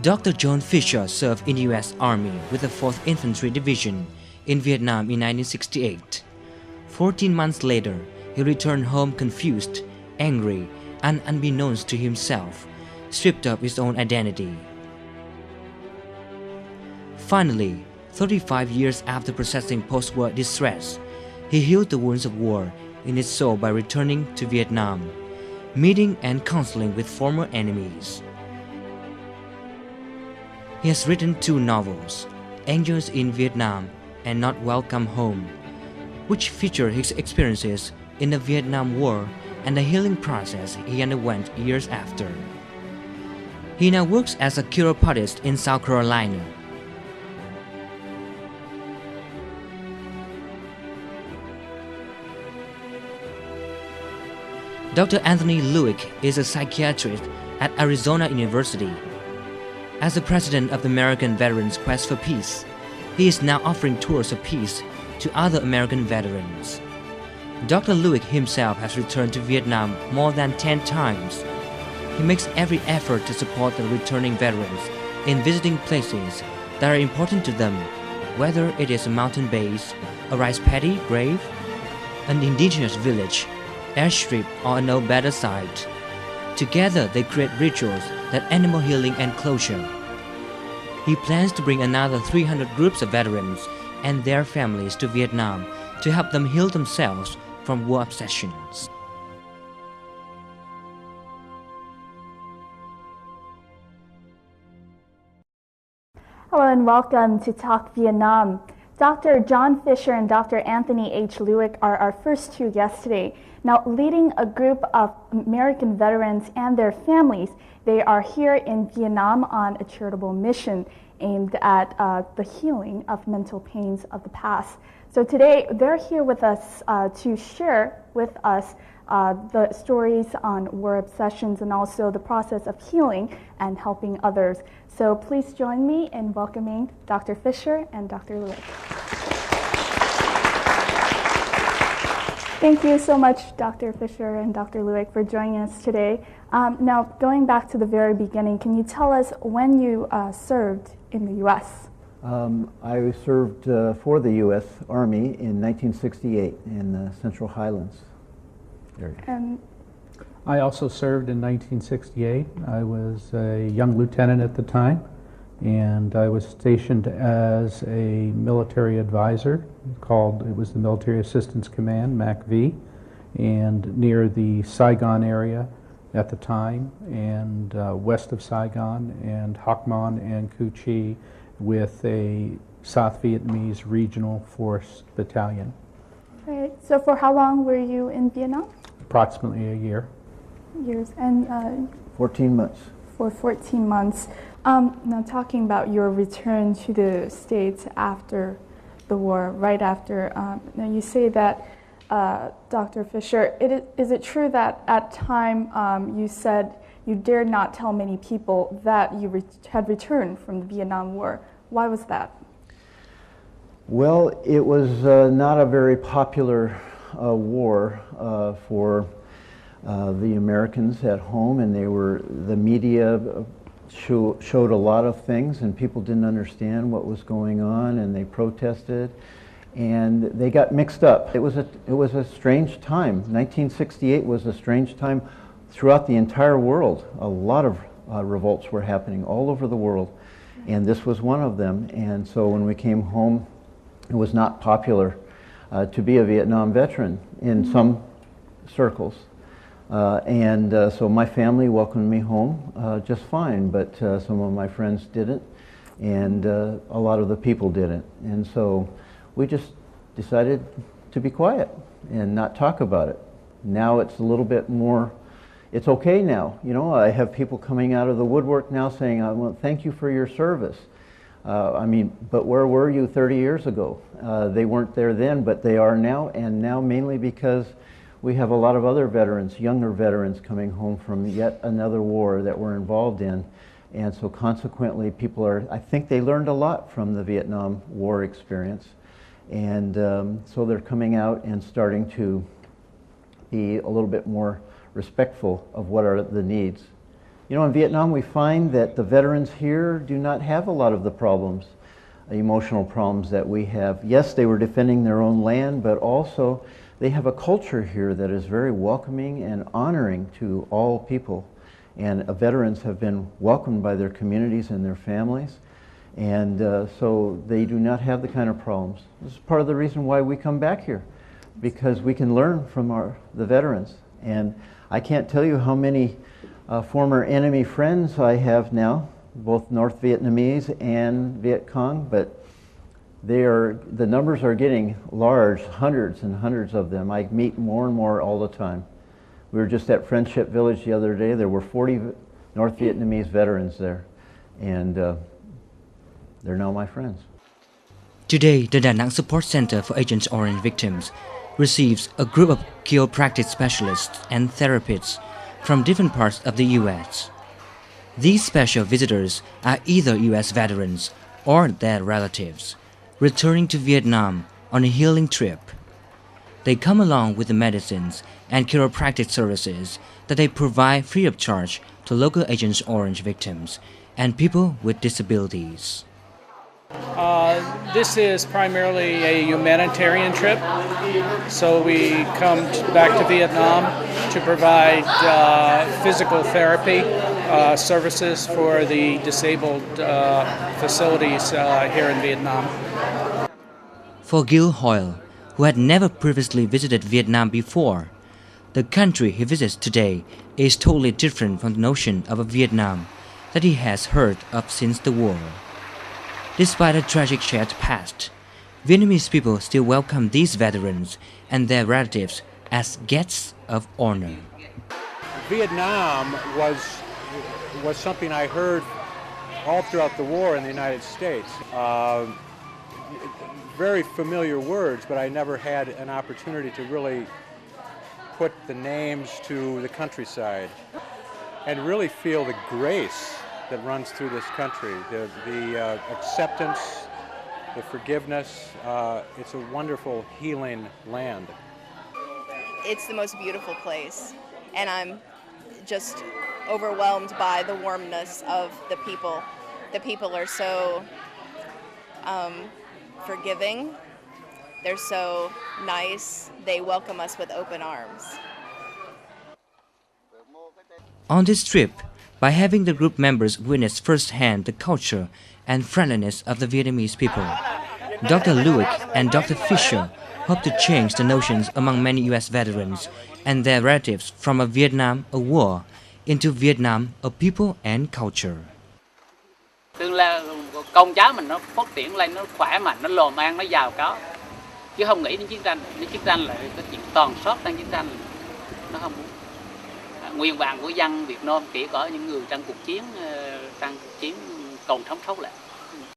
Dr. John Fisher served in the U.S. Army with the 4th Infantry Division in Vietnam in 1968. 14 months later, he returned home confused, angry, and unbeknownst to himself, stripped of his own identity. Finally, 35 years after processing post-war distress, he healed the wounds of war in his soul by returning to Vietnam, meeting and counseling with former enemies. He has written 2 novels, Angels in Vietnam and Not Welcome Home, which feature his experiences in the Vietnam War and the healing process he underwent years after. He now works as a chiropodist in South Carolina. Dr. Anthony Luick is a psychiatrist at Arizona University. As the president of the American Veterans Quest for Peace, he is now offering tours of peace to other American veterans. Dr. Luick himself has returned to Vietnam more than 10 times. He makes every effort to support the returning veterans in visiting places that are important to them, whether it is a mountain base, a rice paddy grave, an indigenous village, airstrip, or a no-better site. Together, they create rituals that animal healing and closure. He plans to bring another 300 groups of veterans and their families to Vietnam to help them heal themselves from war obsessions. Hello and welcome to Talk Vietnam. Dr. John Fisher and Dr. Anthony H. Luick are our first 2 guests today. Now, leading a group of American veterans and their families, they are here in Vietnam on a charitable mission aimed at the healing of mental pains of the past. So today, they're here with us to share with us the stories on war obsessions and also the process of healing and helping others. So please join me in welcoming Dr. Fisher and Dr. Luick. Thank you so much, Dr. Fisher and Dr. Luick, for joining us today. Now, going back to the very beginning, can you tell us when you served in the U.S.? I served for the U.S. Army in 1968 in the Central Highlands area. I also served in 1968. I was a young lieutenant at the time, and I was stationed as a military advisor it was the Military Assistance Command, MACV, and near the Saigon area at the time, and west of Saigon, and Hoc Mon and Cu Chi with a South Vietnamese Regional Force Battalion. Right. So for how long were you in Vietnam? Approximately a year. Years. And 14 months. For 14 months. Now talking about your return to the States after the war, right after, now you say that, Dr. Fisher, is it true that at time you said you dared not tell many people that you had returned from the Vietnam War? Why was that? Well, it was not a very popular war for the Americans at home, and the media showed a lot of things, and people didn't understand what was going on, and they protested, and they got mixed up. It was a strange time. 1968 was a strange time throughout the entire world. A lot of revolts were happening all over the world, and this was one of them. And so when we came home, it was not popular to be a Vietnam veteran in some circles. So my family welcomed me home just fine, but some of my friends didn't, and a lot of the people didn't. And so we just decided to be quiet and not talk about it. Now it's a little bit more, it's okay now. You know, I have people coming out of the woodwork now saying, well, thank you for your service. But where were you 30 years ago? They weren't there then, but they are now, and now mainly because we have a lot of other veterans, younger veterans, coming home from yet another war that we're involved in. And so consequently, I think they learned a lot from the Vietnam War experience. And so they're coming out and starting to be a little bit more respectful of what are the needs. You know, in Vietnam we find that the veterans here do not have a lot of the problems, emotional problems that we have. Yes, they were defending their own land, but also they have a culture here that is very welcoming and honoring to all people. And veterans have been welcomed by their communities and their families. And so they do not have the kind of problems. This is part of the reason why we come back here, because we can learn from the veterans. And I can't tell you how many former enemy friends I have now, both North Vietnamese and Viet Cong, but the numbers are getting large, hundreds and hundreds of them. I meet more and more all the time. We were just at Friendship Village the other day. There were 40 North Vietnamese veterans there, and they're now my friends. Today, the Da Nang Support Center for Agent Orange victims receives a group of chiropractic specialists and therapists from different parts of the U.S. These special visitors are either U.S. veterans or their relatives, returning to Vietnam on a healing trip. They come along with the medicines and chiropractic services that they provide free of charge to local Agent Orange victims and people with disabilities. This is primarily a humanitarian trip, so we come back to Vietnam to provide physical therapy services for the disabled facilities here in Vietnam. For Gil Hoyle, who had never previously visited Vietnam before, the country he visits today is totally different from the notion of a Vietnam that he has heard of since the war. Despite a tragic shared past, Vietnamese people still welcome these veterans and their relatives as guests of honor. Vietnam was something I heard all throughout the war in the United States. Very familiar words, but I never had an opportunity to really put the names to the countryside and really feel the grace that runs through this country, the acceptance, the forgiveness. It's a wonderful healing land. It's the most beautiful place, and I'm just overwhelmed by the warmness of the people. The people are so forgiving. They're so nice. They welcome us with open arms. On this trip, by having the group members witness firsthand the culture and friendliness of the Vietnamese people, Dr. Luick and Dr. Fisher hope to change the notions among many U.S. veterans and their relatives from a Vietnam, a war, into Vietnam, a people and culture. Tương lai con cháu mình nó phát triển lên, nó khỏe mạnh, nó lồm an, nó giàu có, chứ không nghĩ đến chiến tranh. Đến chiến tranh là cái chuyện toàn sót trong chiến tranh, nó không muốn. Nguyện vọng của dân Việt Nam chỉ có những người trong cuộc chiến còn sống sót lại.